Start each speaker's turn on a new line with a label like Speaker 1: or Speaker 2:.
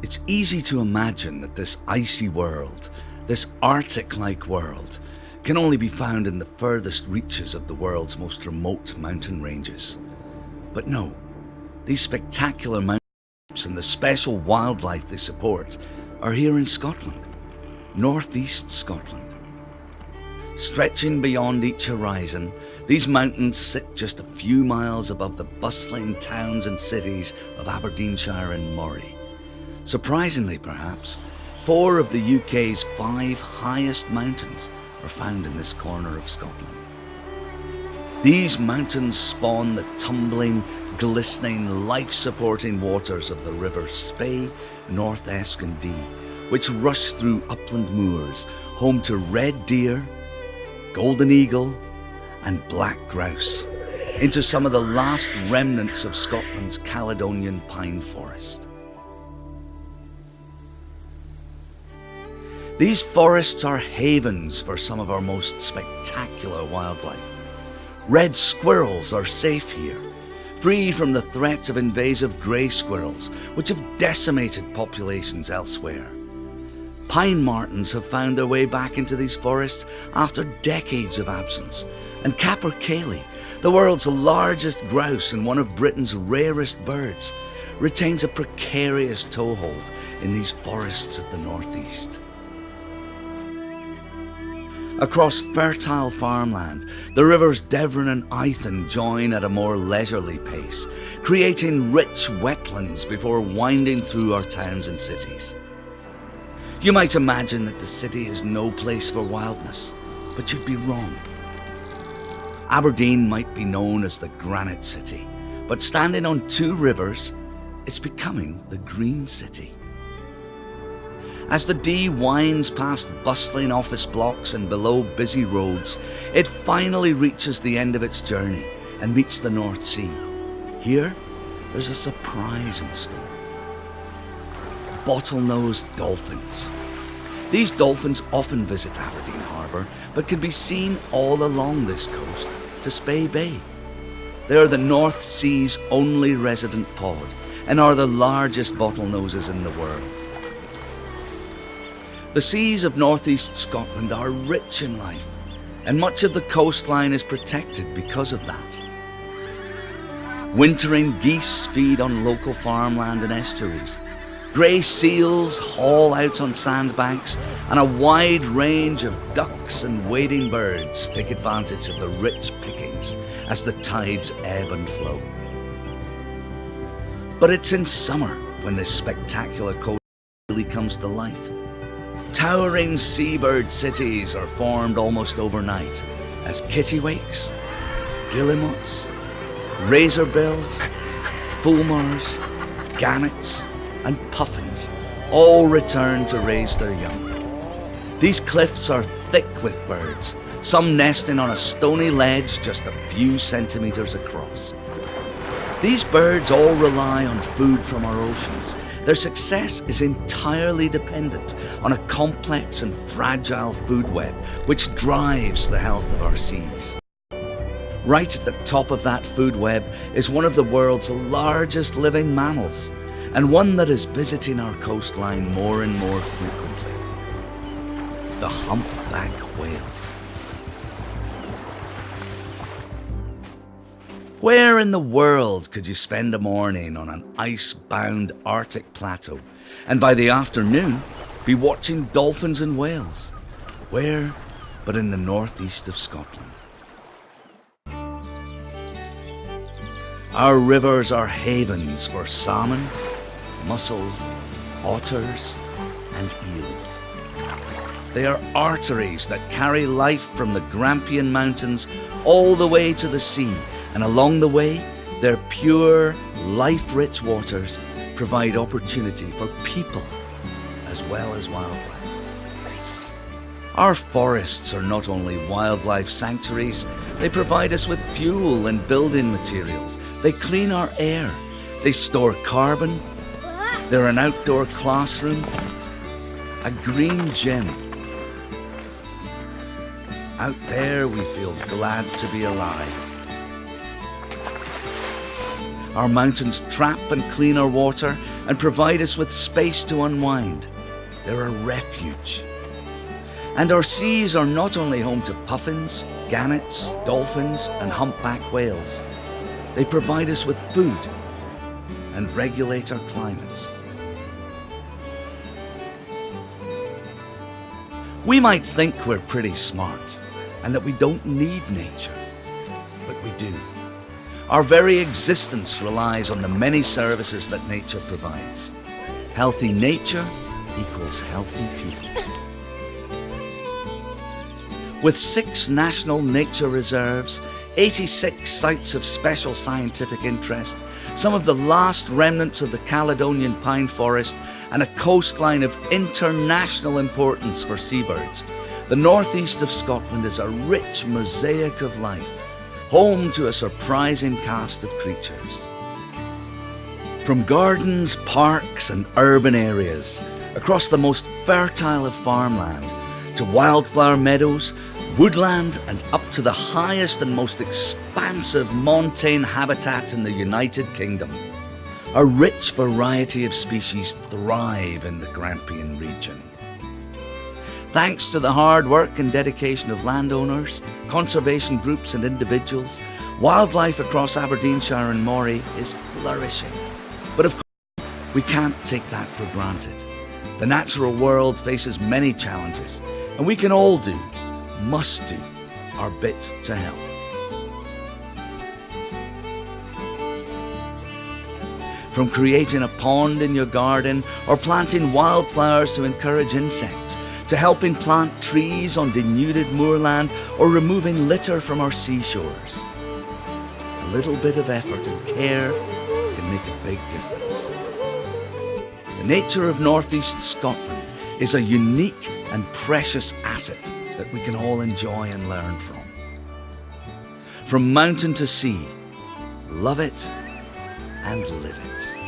Speaker 1: It's easy to imagine that this icy world, this Arctic-like world, can only be found in the furthest reaches of the world's most remote mountain ranges. But no, these spectacular mountains and the special wildlife they support are here in Scotland, northeast Scotland. Stretching beyond each horizon, these mountains sit just a few miles above the bustling towns and cities of Aberdeenshire and Moray. Surprisingly, perhaps, 4 of the UK's 5 highest mountains are found in this corner of Scotland. These mountains spawn the tumbling, glistening, life-supporting waters of the rivers Spey, North Esk and Dee, which rush through upland moors, home to red deer, golden eagle and black grouse, into some of the last remnants of Scotland's Caledonian pine forest. These forests are havens for some of our most spectacular wildlife. Red squirrels are safe here, free from the threat of invasive grey squirrels, which have decimated populations elsewhere. Pine martens have found their way back into these forests after decades of absence, and capercaillie, the world's largest grouse and one of Britain's rarest birds, retains a precarious toehold in these forests of the northeast. Across fertile farmland, the rivers Devon and Eithin join at a more leisurely pace, creating rich wetlands before winding through our towns and cities. You might imagine that the city is no place for wildness, but you'd be wrong. Aberdeen might be known as the Granite City, but standing on 2 rivers, it's becoming the Green City. As the Dee winds past bustling office blocks and below busy roads, it finally reaches the end of its journey and meets the North Sea. Here, there's a surprise in store. Bottlenose dolphins. These dolphins often visit Aberdeen Harbour, but can be seen all along this coast to Spey Bay. They are the North Sea's only resident pod and are the largest bottlenoses in the world. The seas of northeast Scotland are rich in life, and much of the coastline is protected because of that. Wintering geese feed on local farmland and estuaries. Grey seals haul out on sandbanks, and a wide range of ducks and wading birds take advantage of the rich pickings as the tides ebb and flow. But it's in summer when this spectacular coast really comes to life. Towering seabird cities are formed almost overnight as kittiwakes, guillemots, razorbills, fulmars, gannets and puffins all return to raise their young. These cliffs are thick with birds, some nesting on a stony ledge just a few centimetres across. These birds all rely on food from our oceans. Their success is entirely dependent on a complex and fragile food web which drives the health of our seas. Right at the top of that food web is one of the world's largest living mammals, and one that is visiting our coastline more and more frequently: the humpback whale. Where in the world could you spend a morning on an ice-bound Arctic plateau and by the afternoon be watching dolphins and whales? Where but in the northeast of Scotland? Our rivers are havens for salmon, mussels, otters and eels. They are arteries that carry life from the Grampian mountains all the way to the sea, and along the way, their pure, life-rich waters provide opportunity for people as well as wildlife. Our forests are not only wildlife sanctuaries, they provide us with fuel and building materials. They clean our air, they store carbon, they're an outdoor classroom, a green gym. Out there we feel glad to be alive. Our mountains trap and clean our water, and provide us with space to unwind. They're a refuge. And our seas are not only home to puffins, gannets, dolphins and humpback whales. They provide us with food and regulate our climates. We might think we're pretty smart and that we don't need nature, but we do. Our very existence relies on the many services that nature provides. Healthy nature equals healthy people. With 6 national nature reserves, 86 sites of special scientific interest, some of the last remnants of the Caledonian pine forest, and a coastline of international importance for seabirds, the northeast of Scotland is a rich mosaic of life, home to a surprising cast of creatures. From gardens, parks and urban areas, across the most fertile of farmland, to wildflower meadows, woodland and up to the highest and most expansive montane habitat in the United Kingdom. A rich variety of species thrive in the Grampian region. Thanks to the hard work and dedication of landowners, conservation groups and individuals, wildlife across Aberdeenshire and Moray is flourishing. But of course, we can't take that for granted. The natural world faces many challenges, and we can all must do, our bit to help. From creating a pond in your garden or planting wildflowers to encourage insects, to helping plant trees on denuded moorland or removing litter from our seashores. A little bit of effort and care can make a big difference. The nature of northeast Scotland is a unique and precious asset that we can all enjoy and learn from. From mountain to sea, love it and live it.